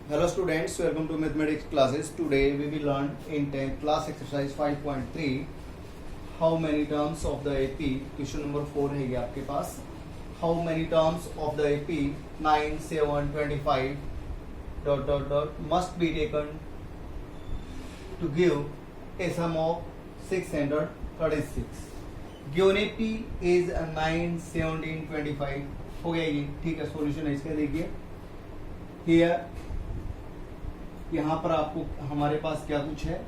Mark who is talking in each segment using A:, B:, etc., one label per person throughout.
A: Hello students, welcome to mathematics classes. Today we will learn in 10th class exercise 5.3 how many terms of the AP. Question number 4 है ये आपके पास. How many terms of the AP 9, 7, 25 dot dot dot must be taken to give a sum of 636. Given AP is 9, 17, 25. हो गया ये. ठीक है, solution है इसका. देखिए here यहाँ पर आपको हमारे पास क्या कुछ है.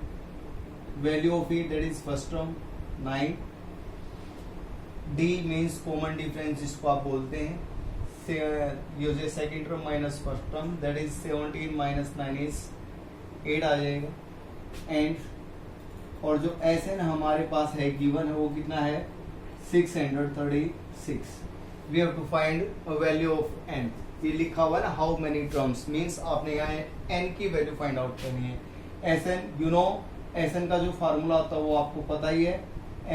A: Value of E that is first term 9. D means common difference जिसको आप बोलते हैं. Use second term minus first term that is 17 minus 9 is 8 आ जाएगा. एंड और जो एस एन हमारे पास है गिवन है वो कितना है 636. We have to find a value of N. ये लिखा हुआ है ना हाउ मेनी टर्म्स मीन्स आपने यहाँ एन की वैल्यू फाइंड आउट करनी है. S N you know S N का जो फार्मूला होता है वो आपको पता ही है.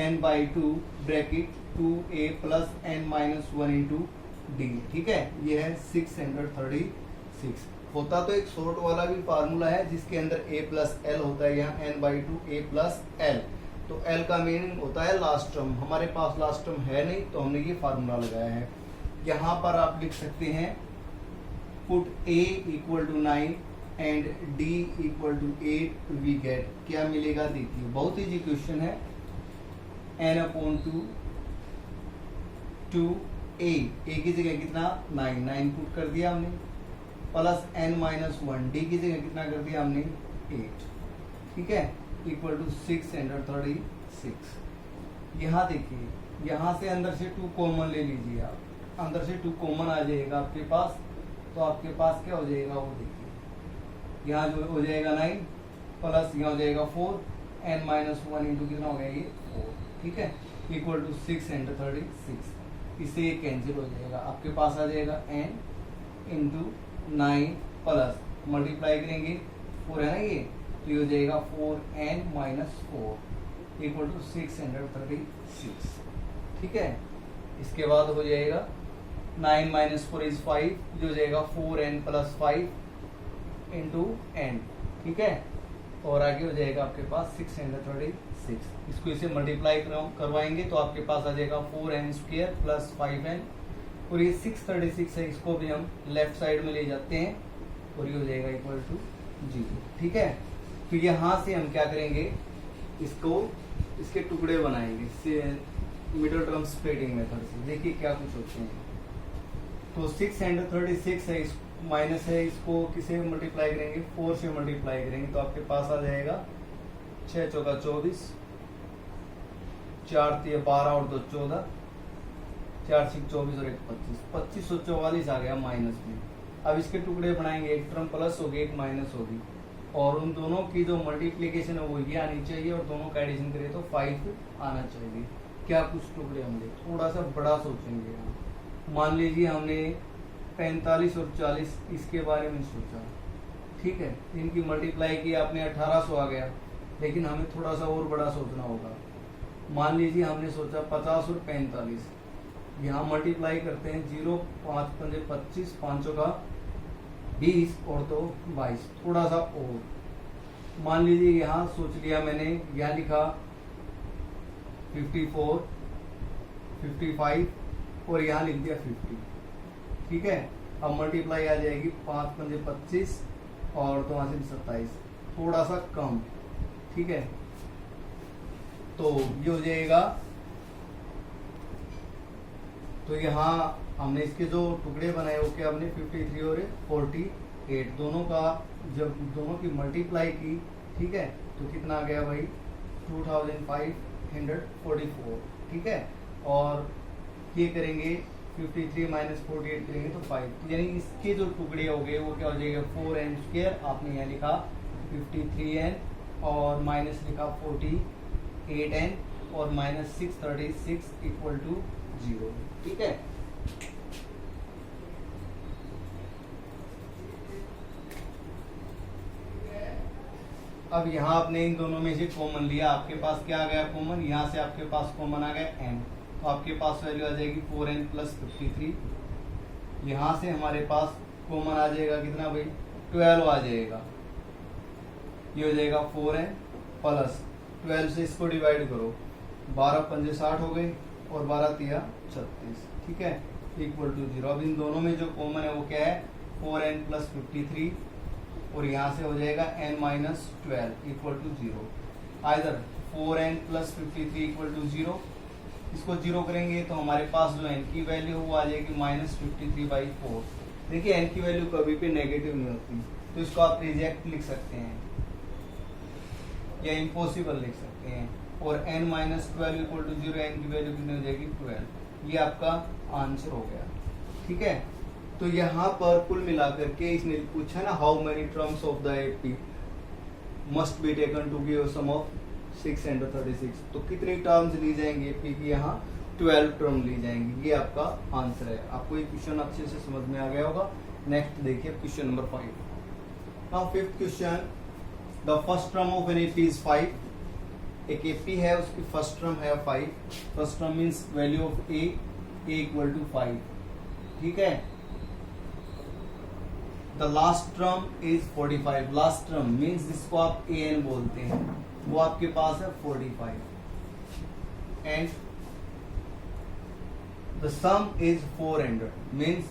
A: N by 2 bracket 2a plus N minus 1 into D. ठीक है, ये है 636. होता तो एक शॉर्ट वाला भी फार्मूला है जिसके अंदर a प्लस एल होता है. यहाँ N by 2 a plus L. तो एल का मीनिंग होता है लास्ट टर्म. हमारे पास लास्ट टर्म है नहीं तो हमने ये फार्मूला लगाया है. यहाँ पर आप लिख सकते हैं put a equal to 9 and d equal to 8 we get क्या मिलेगा. देखिए बहुत इजी क्वेश्चन है. n अपॉन 2 a की जगह कितना 9 पुट कर दिया हमने प्लस n माइनस 1 d की जगह कितना कर दिया हमने 8. ठीक है, इक्वल टू 636. यहाँ देखिए यहाँ से अंदर से 2 कॉमन ले लीजिए आप. अंदर से 2 कॉमन आ जाएगा आपके पास. तो आपके पास क्या हो जाएगा वो देखिए. यहाँ जो हो जाएगा 9 प्लस यहाँ हो जाएगा 4 n माइनस 1 इंटू कितना हो गया ये 4. ठीक है, इक्वल टू 636. इससे ये कैंसिल हो जाएगा. आपके पास आ जाएगा n इंटू 9 प्लस मल्टीप्लाई करेंगे 4 है ना ये, तो ये हो जाएगा 4n माइनस 4 इक्वल टू 636. ठीक है, इसके बाद हो जाएगा 9 माइनस 4 इज 5 जो हो जाएगा 4n प्लस 5 इंटू n. ठीक है, और आगे हो जाएगा आपके पास 636. इसको इसे मल्टीप्लाई करवाएंगे तो आपके पास आ जाएगा 4n स्क्वायर प्लस 5n. और ये 636 है, इसको भी हम लेफ्ट साइड में ले जाते हैं और ये हो जाएगा इक्वल टू 0. ठीक है, तो यहाँ से हम क्या करेंगे इसको इसके टुकड़े बनाएंगे मिडिल टर्म स्प्लिटिंग मेथड से. देखिए क्या कुछ होते हैं. तो 636 है, इस माइनस है, इसको किसे मल्टीप्लाई करेंगे 4 से मल्टीप्लाई करेंगे तो आपके पास आ जाएगा 6 चौका 24, 4 3 12 और 2 14, 4 6 24 और 1 25. 2544 आ गया माइनस में. अब इसके टुकड़े बनाएंगे. एक टर्म प्लस होगी एक माइनस होगी और उन दोनों की जो मल्टीप्लीकेशन है वो ये आनी चाहिए और दोनों का एडिशन करें तो 5 आना चाहिए. क्या कुछ टुकड़े होंगे, थोड़ा सा बड़ा सोचेंगे. यहाँ मान लीजिए हमने 45 और 40 इसके बारे में सोचा. ठीक है, इनकी मल्टीप्लाई की आपने 1800 आ गया, लेकिन हमें थोड़ा सा और बड़ा सोचना होगा. मान लीजिए हमने सोचा 50 और 45. यहाँ मल्टीप्लाई करते हैं 0 5 5 25 5 का 20 और तो 22. थोड़ा सा और मान लीजिए यहाँ सोच लिया मैंने, यहाँ लिखा 54 55 और यहाँ लिख दिया 50. ठीक है, अब मल्टीप्लाई आ जाएगी 5 5 25 और 2 27. थोड़ा सा कम. ठीक है, तो ये हो जाएगा. तो यहाँ हमने इसके जो टुकड़े बनाए वो क्या हमने 53 और 48 दोनों का जब दोनों की मल्टीप्लाई की. ठीक है, तो कितना आ गया भाई 2544. ठीक है, और ये करेंगे 53 माइनस 48 करेंगे तो 5. यानी इसके जो टुकड़े हो गए वो क्या हो जाएगा 4n स्क्वायर. आपने यहाँ लिखा 53n और माइनस लिखा 48n और माइनस 636 इक्वल टू 0. ठीक है, अब यहाँ आपने इन दोनों में से कॉमन लिया. आपके पास क्या आ गया कॉमन, यहाँ से आपके पास कॉमन आ गया n. तो आपके पास वैल्यू आ जाएगी 4n प्लस 53. यहाँ से हमारे पास कॉमन आ जाएगा कितना भाई 12 आ जाएगा, ये हो जाएगा 4n प्लस 12 से इसको डिवाइड करो, 12 पंजे 60 हो गए और 12 तिया 36, ठीक है, इक्वल टू 0। अब इन दोनों में जो कॉमन है वो क्या है, 4n प्लस 53 और यहाँ से हो जाएगा n minus 12 equal to 0। Either 4n plus 53 equal to 0, इसको 0 करेंगे तो हमारे पास जो n की वैल्यू वो आ जाएगी माइनस 53/4। देखिए n की वैल्यू कभी भी नेगेटिव नहीं होती, तो इसको आप रिजेक्ट लिख सकते हैं या इम्पॉसिबल लिख सकते हैं। और n minus 12 equal to 0, n की वैल्यू कितनी हो जाएगी 12। ये आपका आंसर हो गया, ठीक है। तो यहाँ पर कुल मिलाकर के इसने पूछा ना, how many terms of the AP must be taken to give sum of 636, तो कितनी टर्म्स ली जाएंगे एपी की, यहाँ 12 टर्म ली जाएंगी। ये आपका आंसर है। आपको ये क्वेश्चन अच्छे से समझ में आ गया होगा। नेक्स्ट देखिए question number 5। Now fifth question, the first term of N AP is 5। एक एपी है, उसकी फर्स्ट टर्म है 5। First term means value of A equal to 5, ठीक है। The last term is 45। Last term means जिसको आप A N बोलते हैं, वो आपके पास है 45 and the sum is 400 means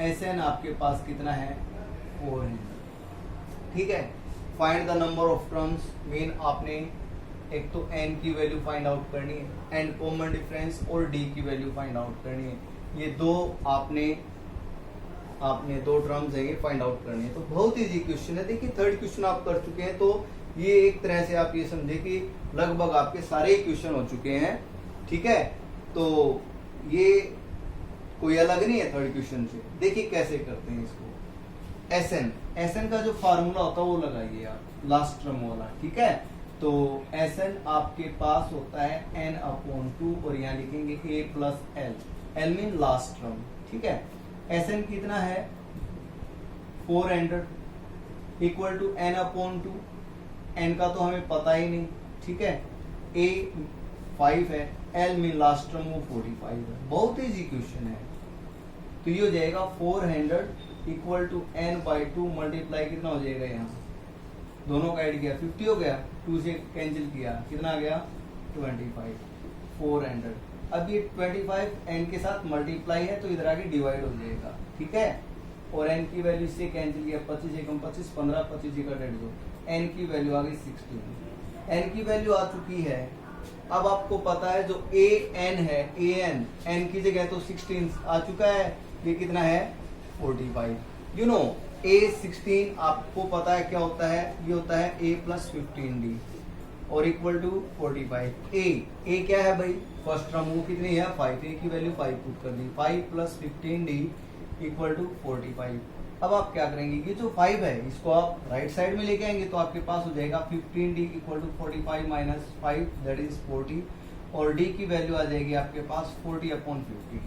A: S N आपके पास कितना है 400, ठीक है। Find the number of terms mean आपने एक तो n की वैल्यू फाइंड आउट करनी है एंड कॉमन डिफरेंस और d की वैल्यू फाइंड आउट करनी है। ये दो आपने दो टर्म्स है ये फाइंड आउट करनी है। तो बहुत इजी क्वेश्चन है। देखिए थर्ड क्वेश्चन आप कर चुके हैं, तो ये एक तरह से आप ये समझे कि लगभग आपके सारे क्वेश्चन हो चुके हैं, ठीक है। तो ये कोई अलग नहीं है थर्ड क्वेश्चन से। देखिए कैसे करते हैं इसको। एसएन का जो फार्मूला होता है वो लगाइए आप, लास्ट टर्म वाला, ठीक है। तो एसएन आपके पास होता है n/2 और यहाँ लिखेंगे a plus L mean last term, ठीक है। एसएन कितना है 400 इक्वल टू n/2। n का तो हमें पता ही नहीं, ठीक है। a 5 है, l मीन लास्ट टर्म वो 45 है। बहुत इजी क्वेश्चन है। तो ये हो जाएगा 400 इक्वल टू n/2 मल्टीप्लाई कितना हो जाएगा, यहाँ दोनों का ऐड किया 50 हो गया, 2 से कैंसिल किया कितना आ गया 25, 400। अब ये 25 n के साथ मल्टीप्लाई है तो इधर आगे डिवाइड हो जाएगा, ठीक है। और n की वैल्यू से कैंसिल किया, 25 एकम 25, 15, 25 का 150, n की वैल्यू आ गई 16। n की वैल्यू आ चुकी है। अब आपको पता है जो a n है, a n की जगह तो 16 आ चुका है, ये कितना है 45। यू नो a16 आपको पता है क्या होता है, ये होता है a प्लस 15d और इक्वल टू 45। a क्या है भाई, फर्स्ट टर्म वो कितनी है 5, a की वैल्यू 5 पुट कर दी, 5 प्लस 15d इक्वल टू 45। अब आप क्या करेंगे, ये जो 5 है इसको आप राइट साइड में लेके आएंगे तो आपके पास हो जाएगा 15d equal to 45 minus 5 that is 40 और d की वैल्यू आ जाएगी आपके पास 40/50,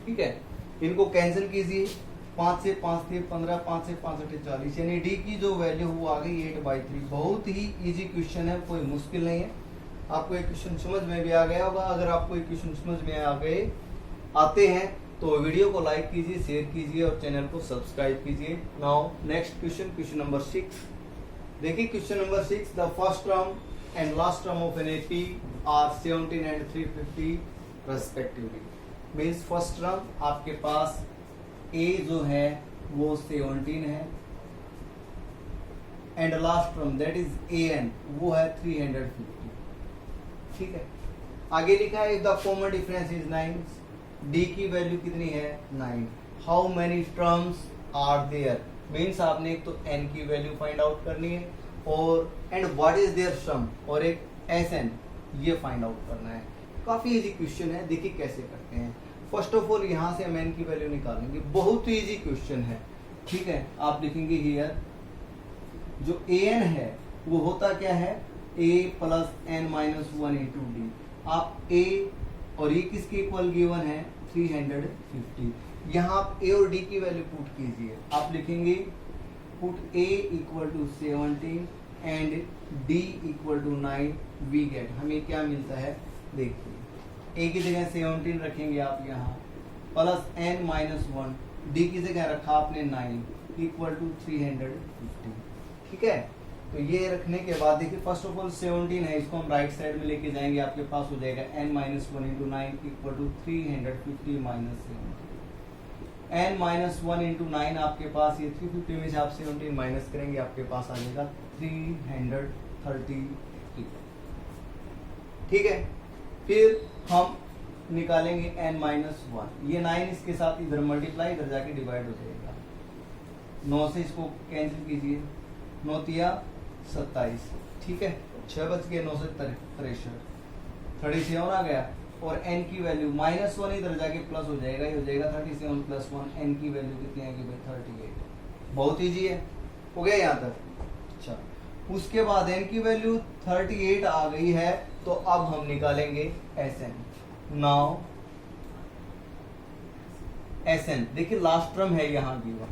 A: ठीक है। इनको कैंसिल कीजिए, 5 से 5 थे 15, 5 से 5 8 40, यानी डी की जो वैल्यू वो आ गई 8/3। बहुत ही इजी क्वेश्चन है, कोई मुश्किल नहीं है। आपको एक क्वेश्चन समझ में भी आ गया होगा। अगर आपको एक क्वेश्चन समझ में आते हैं तो वीडियो को लाइक कीजिए, शेयर कीजिए और चैनल को सब्सक्राइब कीजिए। Now next question, question number 6। देखिए question number 6, the first term and last term of N AP are 17 and 350 respectively. Means first term आपके पास a जो है वो 17 है and last term that is an वो है 350, ठीक है। आगे लिखा है the common difference is 9, d की वैल्यू कितनी है 9। How many terms are there, means आपने एक तो n की वैल्यू फाइंड आउट करनी है और एंड व्हाट इज देयर सम और एक sn ये फाइंड आउट करना है। काफी इजी क्वेश्चन है, देखिए कैसे करते हैं। फर्स्ट ऑफ ऑल यहाँ से हम n की वैल्यू निकालेंगे, बहुत ही इजी क्वेश्चन है, ठीक है। आप लिखेंगे हियर जो an है वो होता क्या है a plus n minus 1 into D. आप a और ये किसके इक्वल गिवन है 350। यहाँ आप a और d की वैल्यू पुट कीजिए, आप लिखेंगे put a equal to 17 and d equal to 9। We get हमें क्या मिलता है, देखिए a की जगह 17 रखेंगे आप यहाँ प्लस n माइनस 1, d की जगह रखा आपने 9 इक्वल टू 350। ठीक है, तो ये रखने के बाद देखिए फर्स्ट ऑफ ऑल 17 है, इसको हम राइट साइड में लेके जाएंगे, आपके पास हो जाएगा n minus 1 into 9 equal to 350 minus 17। n minus 1 into 9 आपके पास ये 350 में से आप 17 माइनस करेंगे, आपके पास आ जाएगा 333। ठीक है, फिर हम निकालेंगे n माइनस 1, ये 9 इसके साथ इधर मल्टीप्लाई, इधर जाके डिवाइड हो जाएगा। 9 से इसको कैंसिल कीजिए, 9 तिया 27। ठीक है, 6 बच गए, 9 से 63, 37 आ गया। और n की वैल्यू माइनस 1 इधर जाके प्लस हो जाएगा, ये हो जाएगा 37 प्लस 1, n की वैल्यू कितनी आएगी भाई 38। बहुत इजी है, हो गया यहाँ तक। अच्छा, उसके बाद n की वैल्यू 38 आ गई है, तो अब हम निकालेंगे Sn। नाउ Sn देखिए लास्ट टर्म है यहाँ गिवन,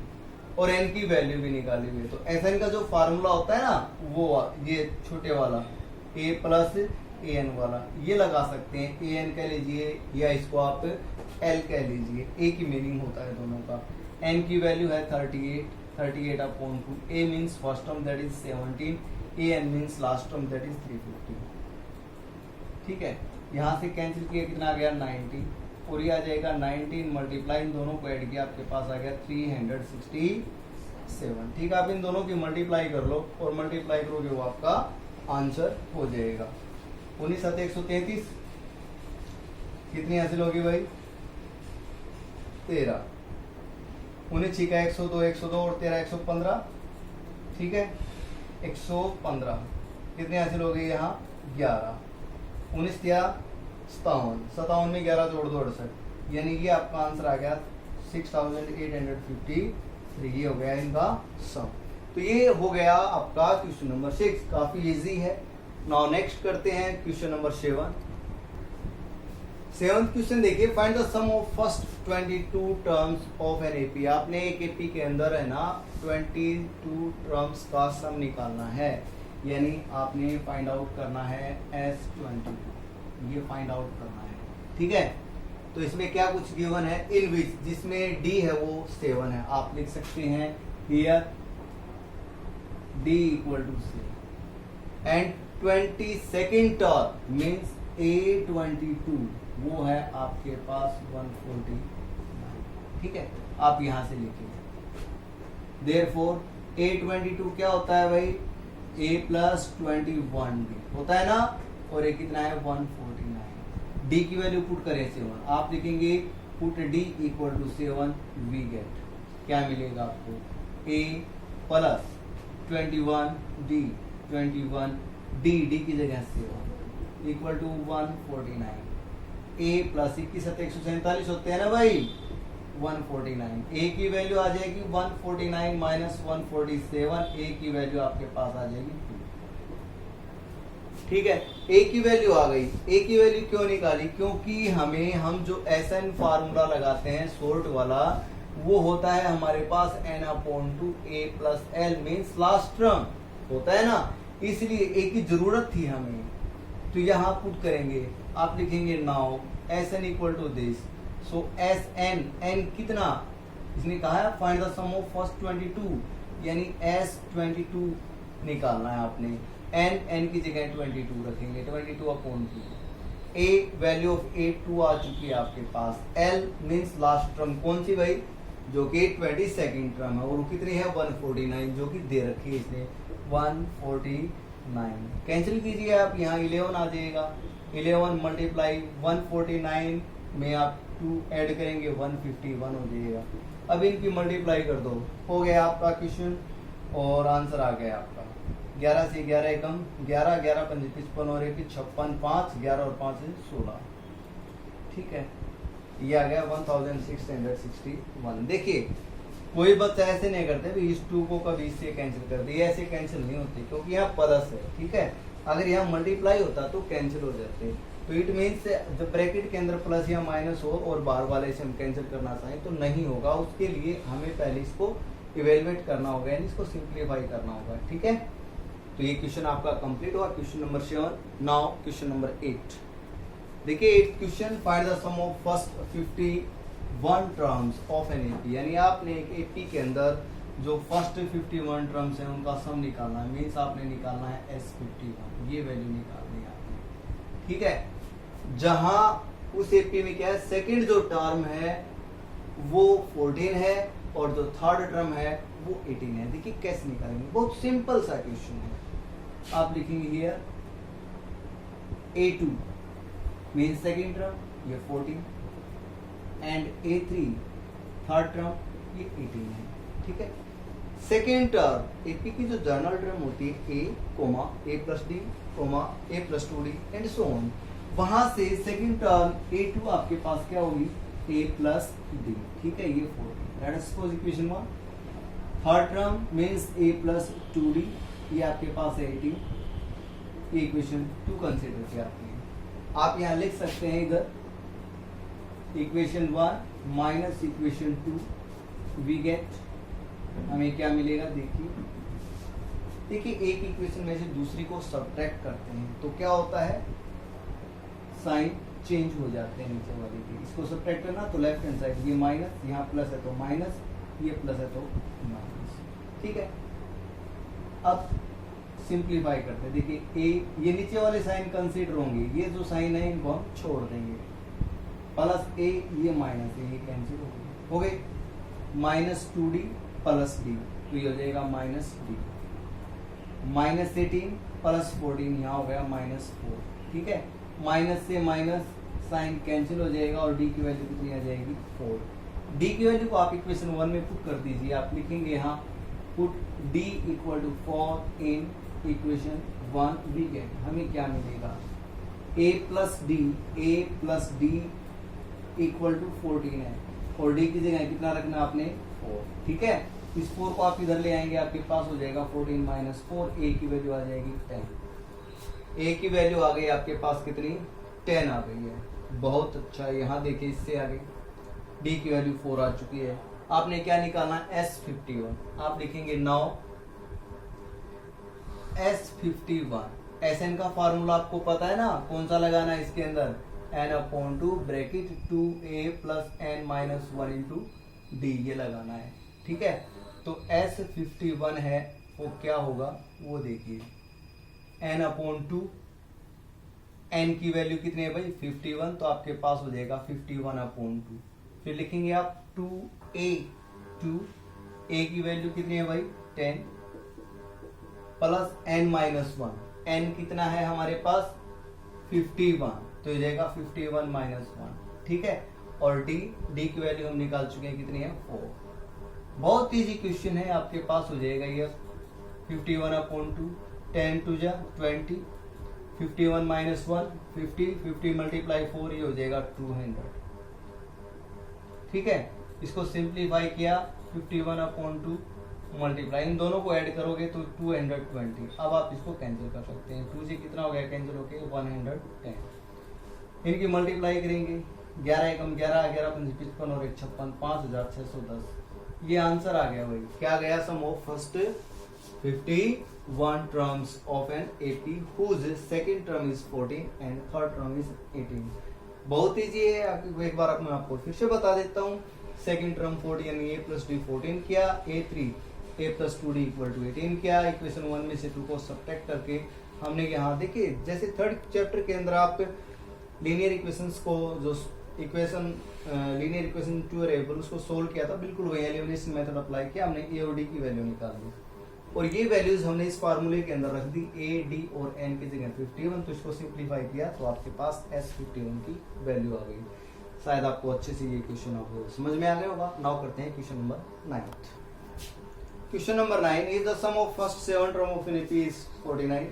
A: और n की वैल्यू भी निकाली हुई है, तो Sn का जो फार्मूला होता है ना, वो ये छोटे वाला a प्लस an वाला, ये लगा सकते हैं। an कह लीजिए या इसको आप l कह लीजिए, a की मीनिंग होता है दोनों का। n की वैल्यू है 38 upon 2, a means first term that is 17, an means last term that is 350। ठीक है, यहाँ से कैंसिल किया, कितना आ गया 90, और ये आ जाएगा 19 मल्टीप्लाई, इन दोनों को ऐड किया, आपके पास आ गया 367। ठीक है, आप इन दोनों की मल्टीप्लाई कर लो, और मल्टीप्लाई करोगे वो आपका आंसर हो जाएगा। 19 7 133, कितनी हासिल होगी भाई 13। 19 6 102 102 और 13 115। ठीक है, 115, कितनी हासिल हो गई यहाँ 11। 19 या 57 में 11 जोड़ दो 68, यानी कि आपका आंसर आ गया 6853। ये हो गया इनका सम। तो ये हो गया आपका क्वेश्चन नंबर 6, काफी इजी है। नाउ नेक्स्ट करते हैं क्वेश्चन नंबर 7। सेवंथ क्वेश्चन देखिए, find the sum of first 22 terms of N AP. आपने एक एपी के अंदर है ना 22 टर्म्स का सम निकालना है, यानी आपने फाइंड आउट करना है S22, ये फाइंड आउट करना है। ठीक है, तो इसमें क्या कुछ गिवन है, इन विच, जिसमें D है वो 7 है, आप लिख सकते हैं here D equal to 7 and 22nd term means A22, वो है आपके पास 149। ठीक है, आप यहां से लिखिए, देयरफॉर A22 क्या होता है भाई, A प्लस 21B होता है ना, और ये कितना है 149। D की वैल्यू पुट करें 7, आप लिखेंगे put D equal to 7, we get क्या मिलेगा आपको, A प्लस 21D 21D की जगह 7 इक्वल टू 149। A प्लस 21 147 होते हैं ना भाई 149। A की वैल्यू आ जाएगी 149 माइनस 147, A की वैल्यू आपके पास आ जाएगी 2। ठीक है, A की वैल्यू आ गई। A की वैल्यू क्यों निकाली, क्योंकि हम जो SN फार्मूला लगाते हैं शॉर्ट वाला, वो होता है हमारे पास n/2 A plus L means last term होता है ना, इसलिए A की जरूरत थी हमें, तो यहाँ पुट करेंगे, आप लिखेंगे now SN equal to this, so SN, n कितना, इसने कहा है find the sum of first 22, यानी S22 निकालना है आपने। n की जगह 22 रखेंगे, 22/2। A वैल्यू ऑफ A2 आ चुकी है आपके पास। L मीन्स लास्ट टर्म कौन सी भाई, जो कि 22nd टर्म है, और वो कितनी है 149, जो कि दे रखी है इसने 149। कैंसिल कीजिए आप, यहाँ 11 आ जाएगा, 11 मल्टीप्लाई 149 में आप 2 ऐड करेंगे 151 हो जाएगा। अब इनकी मल्टीप्लाई कर दो, हो गया आपका क्वेश्चन, और आंसर आ गया आपका 11 से 11 एकम 11, 11 5 55 और 1 56, 5 11 और 5 16। ठीक है, ये आ गया 1661। देखिए कोई बच्चा ऐसे नहीं करते भी इस 2 को कभी इससे कैंसिल कर दिए, ऐसे कैंसिल नहीं होते, क्योंकि यहाँ प्लस है। ठीक है, अगर यहाँ मल्टीप्लाई होता तो कैंसिल हो जाते, तो इट मीन्स जब ब्रैकेट के अंदर प्लस या माइनस हो और बाहर वाले से हम कैंसिल करना चाहें तो नहीं होगा, उसके लिए हमें पहले इसको इवेलुएट करना होगा, यानी इसको सिंप्लीफाई करना होगा। ठीक है, तो ये क्वेश्चन आपका कंप्लीट हुआ, question number 7। Now question number 8 देखिए, 8th question, find the sum of first 51 terms of N AP, यानी आपने एक एपी के अंदर जो फर्स्ट 51 टर्म्स है उनका सम निकालना है, मीन्स आपने निकालना है S51, ये वैल्यू निकालनी है आपने, ठीक है। जहां उस एपी में क्या है, सेकंड जो टर्म है वो 14 है और जो थर्ड टर्म है वो 18 है। देखिए कैसे निकालेंगे, बहुत सिंपल सा क्वेश्चन है। आप लिखेंगे here A2 mean second term ये 14 एंड A3 थर्ड टर्म ये 18 है, ठीक है। सेकेंड टर्म एपी की जो जर्नल टर्म होती है A plus D A plus 2D and so on, वहां से सेकेंड टर्म A2 आपके पास क्या होगी A प्लस डी, ठीक है, ये 14 that is suppose equation 1। Third term means A plus 2D, ये आपके पास है 18, ये इक्वेशन 2 कंसीडर किया आपने। आप यहाँ लिख सकते हैं इधर equation 1 minus equation 2 we get, हमें क्या मिलेगा देखिए एक इक्वेशन में से दूसरी को सब्ट्रैक्ट करते हैं तो क्या होता है, साइन चेंज हो जाते हैं नीचे वाले के। इसको सब्ट्रैक्ट करना तो लेफ्ट हैंड साइड ये माइनस, यहाँ प्लस है तो माइनस, ये प्लस है तो माइनस, ठीक है। अब सिंप्लीफाई करते हैं, देखिए ए ये नीचे वाले साइन कंसीडर होंगे, ये जो साइन है इनको हम छोड़ देंगे, प्लस ए ये माइनस है, ये कैंसिल हो गए, माइनस 2D प्लस डी, तो ये हो जाएगा माइनस डी, माइनस 18 प्लस 14 यहाँ हो गया माइनस 4, ठीक है। माइनस से माइनस साइन कैंसिल हो जाएगा और डी की वैल्यू कितनी आ जाएगी 4। डी की वैल्यू को आप इक्वेशन 1 में पुट कर दीजिए, आप लिखेंगे यहाँ put D equal to 4 in equation 1 we get, हमें क्या मिलेगा a plus D equal to 14 है और डी की जगह कितना रखना आपने 4, ठीक है। इस 4 को आप इधर ले आएंगे, आपके पास हो जाएगा 14 माइनस 4, ए की वैल्यू आ जाएगी 10, ए की वैल्यू आ गई आपके पास कितनी 10 आ गई है, बहुत अच्छा। यहाँ देखिए इससे आगे डी की वैल्यू 4 आ चुकी है। आपने क्या निकालना S51, आप लिखेंगे नाउ S51, Sn का फार्मूला आपको पता है ना, कौन सा लगाना है इसके अंदर, n/2 bracket 2a plus n minus 1 into D, ये लगाना है, ठीक है। तो S51 है वो क्या होगा वो देखिए, n/2, n की वैल्यू कितनी है भाई 51, तो आपके पास हो जाएगा 51/2, फिर लिखेंगे आप 2a की वैल्यू कितनी है भाई 10 प्लस n माइनस 1, n कितना है हमारे पास 51, तो हो जाएगा 51 माइनस 1, ठीक है। और डी की वैल्यू हम निकाल चुके हैं कितनी है 4। बहुत इजी क्वेश्चन है, आपके पास हो जाएगा ये 51/2, 10 टू जा 20, 51 माइनस 1 50 मल्टीप्लाई 4, ये हो जाएगा 200, ठीक है। इसको सिंप्लीफाई किया 51/2 मल्टीप्लाई, इन दोनों को ऐड करोगे तो 220। अब आप इसको कैंसिल कर सकते हैं, 2 से कितना हो गया कैंसिल होके 110, इनकी मल्टीप्लाई करेंगे 11 एकम 11 11 पंच 55 और 1 56, 5610, ये आंसर आ गया भाई। क्या गया, sum of first 51 terms of N AP whose second term is 14 and third term is 18। बहुत इजी है, एक बार मैं आपको फिर से बता देता हूँ। सेकंड टर्म 14 यानी a प्लस डी 14 किया, A3 a plus 2d equal to 18 किया, इक्वेशन 1 में से 2 को सब्ट्रैक्ट करके हमने यहाँ देखिए, जैसे थर्ड चैप्टर के अंदर आप लीनियर इक्वेशंस को जो इक्वेशन लीनियर इक्वेशन 2 वेरिएबल उसको सोल्व किया था, बिल्कुल वही एलिमिनेशन मेथड अप्लाई किया, हमने a और d की वैल्यू निकाल दी और ये वैल्यूज हमने इस फार्मूले के अंदर रख दी, a, d और n की जगह 51, तो इसको सिंप्लीफाई किया तो आपके पास S51 की वैल्यू आ गई। शायद आपको अच्छे से ये क्वेश्चन आपको समझ में आ गया होगा। नाउ करते हैं question number 9। Question number 9 is the sum of first 7 term of N AP is 49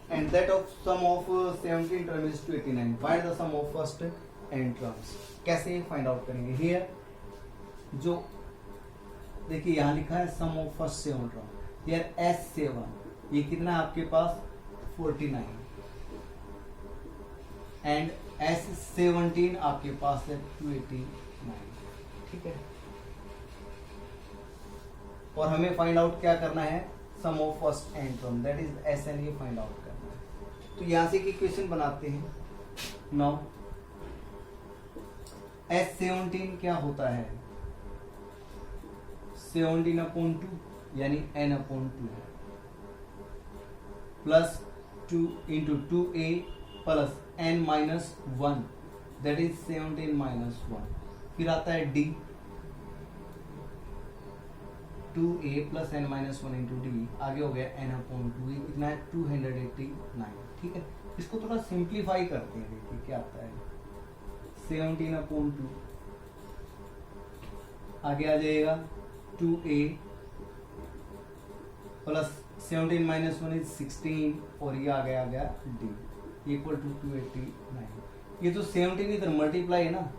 A: and that of sum of 17 term is 289. Find the sum of first n terms. कैसे फाइंड आउट करेंगे? Here जो देखिए यहाँ लिखा है sum of first 7 term, here S7 ये कितना है आपके पास 49 एंड S17 आपके पास है 289, ठीक है। और हमें फाइंड आउट क्या करना है, sum of first N term that is Sn, ये फाइंड आउट करना है। तो यहां से इक्वेशन बनाते हैं। नाउ S17 क्या होता है, 17/2 यानी n/2 plus 2 into 2a plus n-1 that is 17-1। फिर आता है d 2a plus n-1 into D, आगे हो गया n/2, ये कितना है 289। ठीक है, इसको थोड़ा सिंप्लीफाई करते हैं, देखिए क्या आता है 17/2 आगे आ जाएगा 2a प्लस 17-1 इज 16 और ये आ गया d इक्वल टू 289। ये तो 17 इधर मल्टीप्लाई है ना,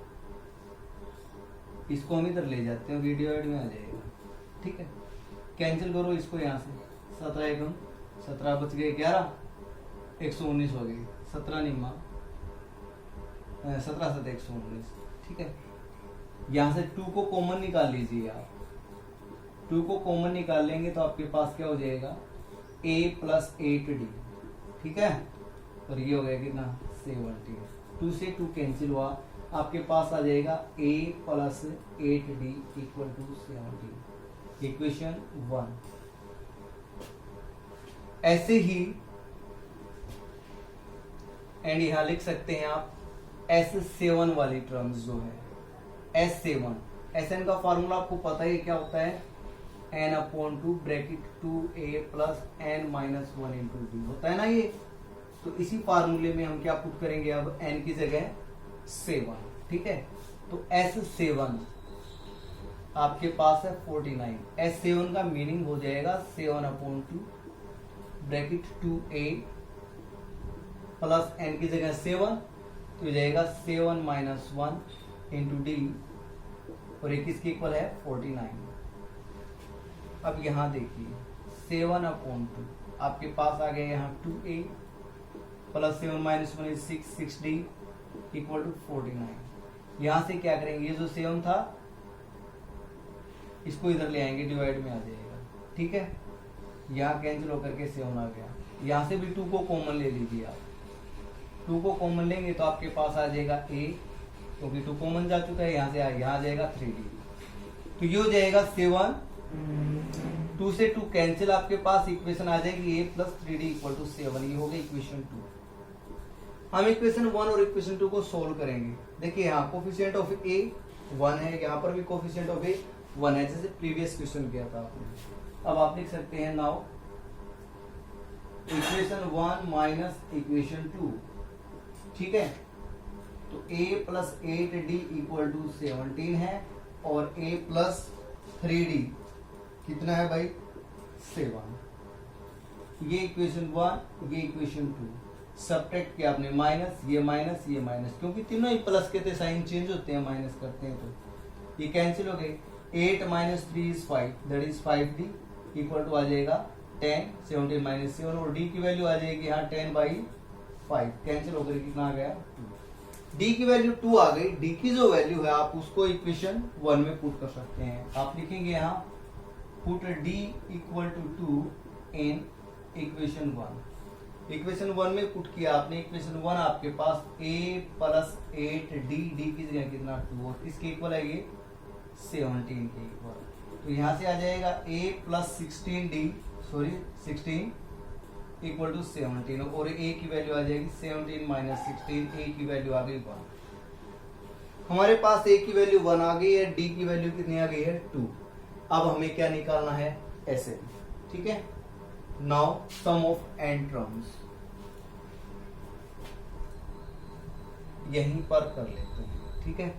A: इसको हम इधर ले जाते हैं, वीडियो एड में आ जाएगा। ठीक है, कैंसिल करो इसको यहाँ से, 17 एकम 17 बच गए 11, 119 हो गई, 17 निम्मा 17 7 119। ठीक है, यहाँ से 2 को कॉमन निकाल लीजिए आप, 2 को कॉमन निकाल लेंगे तो आपके पास क्या हो जाएगा a प्लस 8d। ठीक है, और ये हो गया कितना 70। 2 से 2 कैंसिल हुआ, आपके पास आ जाएगा a plus 8d equal to 70, equation 1। ऐसे ही एंड यहां लिख सकते हैं आप S7 वाली टर्म्स जो है S7, Sn का फॉर्मूला आपको पता है क्या होता है, n/2 bracket 2a plus n-1 into D होता है ना ये। तो इसी फार्मूले में हम क्या पुट करेंगे अब, n की जगह 7। ठीक है, तो S7 आपके पास है 49। S7 का मीनिंग हो जाएगा 7/2 ब्रैकेट 2a प्लस n की जगह 7, तो हो जाएगा 7-1 इंटू डी, और एक इसके इक्वल है 49। अब यहां देखिए 7/2 आपके पास आ गया यहाँ 2a plus 7-1 is 6d equal to 49। यहां से क्या करेंगे, ये जो 7 था इसको इधर ले आएंगे, डिवाइड में आ जाएगा। ठीक है, यहाँ कैंसिल होकर के 7 आ गया, यहाँ से भी 2 को कॉमन ले लीजिए आप, 2 को कॉमन लेंगे तो आपके पास आ जाएगा a, क्योंकि 2 कॉमन जा चुका है, यहाँ से यहाँ आ जाएगा 3d, तो ये हो जाएगा 7। 2 से 2 कैंसिल, आपके पास इक्वेशन आ जाएगी a plus 3d equal to 7, ये हो गई इक्वेशन 2। हम इक्वेशन 1 और इक्वेशन 2 को सोल्व करेंगे। देखिए यहाँ कोफिशिएंट ऑफ a 1 है, यहाँ पर भी कोफिशिएंट ऑफ a 1 है, जैसे प्रीवियस क्वेश्चन किया था आपने। अब आप लिख सकते हैं नाउ इक्वेशन 1 माइनस इक्वेशन 2। ठीक है, तो a plus 8d equal to 17 है, और a प्लस 3d कितना है भाई 7। ये इक्वेशन 1, ये इक्वेशन 2। सब्ट्रैक्ट किया आपने, माइनस, ये माइनस, क्योंकि तीनों ही प्लस के थे, साइन चेंज होते हैं माइनस करते हैं, तो ये कैंसिल हो गए। 8 minus 3 is 5 that is 5d equal to आ जाएगा 10, 17 माइनस 7, और d की वैल्यू आ जाएगी यहाँ 10/5, कैंसिल होकर कितना आ गया 2। d की वैल्यू 2 आ गई, d की जो वैल्यू है आप उसको इक्वेशन 1 में पुट कर सकते हैं। आप लिखेंगे यहाँ put d equal to 2 in equation 1। Equation 1 में पुट किया आपने, इक्वेशन 1 आपके पास a प्लस 8d, d की जगह कितना 2, और किसके इक्वल है ये 17 के इक्वल, तो यहाँ से आ जाएगा a प्लस 16 इक्वल टू 17, और a की वैल्यू आ जाएगी 17 माइनस 16, a की वैल्यू आ गई 1। हमारे पास a की वैल्यू 1 आ गई है, d की वैल्यू कितनी आ गई है 2। अब हमें क्या निकालना है Sn। ठीक है, now sum of n terms यहीं पर कर लेते हैं। ठीक है,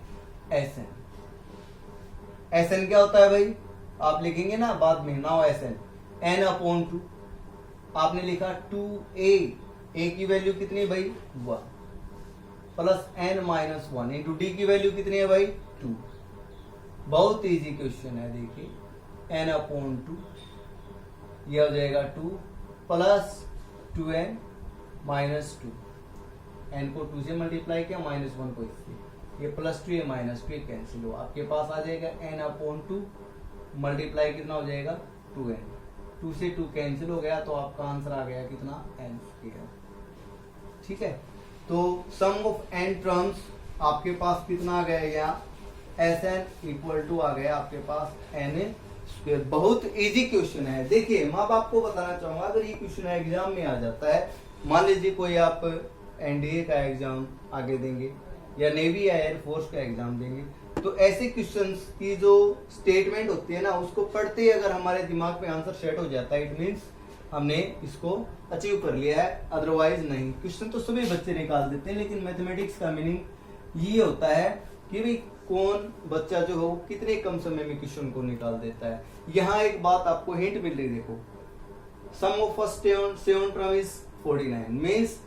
A: Sn क्या होता है भाई, आप लिखेंगे ना बाद में, नाउ Sn n/2 आपने लिखा 2a, a की वैल्यू कितनी है भाई 1, प्लस n-1 इंटू d की वैल्यू कितनी है भाई 2। बहुत इजी क्वेश्चन है, देखिए n/2 यह हो जाएगा 2 प्लस 2n माइनस 2, n को 2 से मल्टीप्लाई किया, माइनस 1 को इससे, ये प्लस 2 ये माइनस 2 कैंसिल हो, आपके पास आ जाएगा n/2 मल्टीप्लाई कितना हो जाएगा 2n, 2 से 2 कैंसिल हो गया, तो आपका आंसर आ गया कितना n²। ठीक है, तो सम ऑफ n टर्म्स आपके पास कितना आ गया यहाँ Sn इक्वल टू आ गया आपके पास n² स्क्वायर। बहुत इजी क्वेश्चन है। देखिए मैं अब आपको बताना चाहूंगा, अगर ये क्वेश्चन एग्जाम में आ जाता है, मान लीजिए कोई आप एनडीए का एग्जाम आगे देंगे या नेवी या एयरफोर्स का एग्जाम देंगे, तो ऐसे क्वेश्चंस की जो स्टेटमेंट होती है ना, उसको पढ़ते ही अगर हमारे दिमाग में आंसर सेट हो जाता है, इट मीन्स हमने इसको अचीव कर लिया है। अदरवाइज नहीं। क्वेश्चन तो सभी बच्चे निकाल देते हैं, लेकिन मैथमेटिक्स का मीनिंग ये होता है कि भाई कौन बच्चा जो हो कितने कम समय में क्वेश्चन को निकाल देता है। यहाँ एक बात आपको हिंट मिल रही, देखो sum of first 7 term is 49, means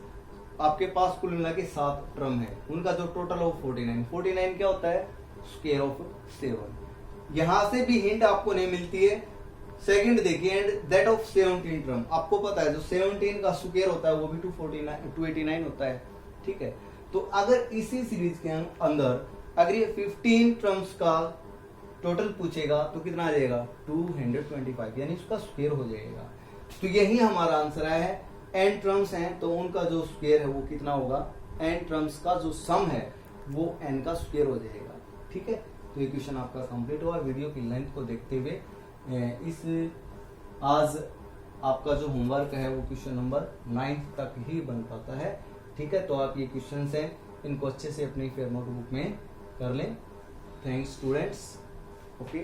A: आपके पास कुल मिला के 7 टर्म है, उनका जो टोटल हो 49। 49 क्या होता है? Square of 7। यहां से भी हिंट आपको नहीं मिलती है। सेकंड देखिए, एंड दैट ऑफ 17 टर्म। आपको पता है जो 17 का स्क्वायर होता है वो भी 289 होता है, ठीक है। तो अगर इसी सीरीज के अंदर अगर ये 15 टर्म्स का टोटल पूछेगा तो कितना आ जाएगा? 225, यानी उसका स्क्वायर हो जाएगा। तो यही हमारा आंसर है। n टर्म्स हैं तो उनका जो स्क्वायर है वो कितना होगा? n टर्म्स का जो सम है वो n का स्क्वायर हो जाएगा, ठीक है। तो ये क्वेश्चन आपका कंप्लीट हुआ। वीडियो की लेंथ को देखते हुए आज आपका जो होमवर्क है वो क्वेश्चन नंबर 9 तक ही बन पाता है, ठीक है। तो आप ये क्वेश्चंस हैं, इनको अच्छे से अपनी फेयर नोटबुक में कर लें। Thanks students. ओके।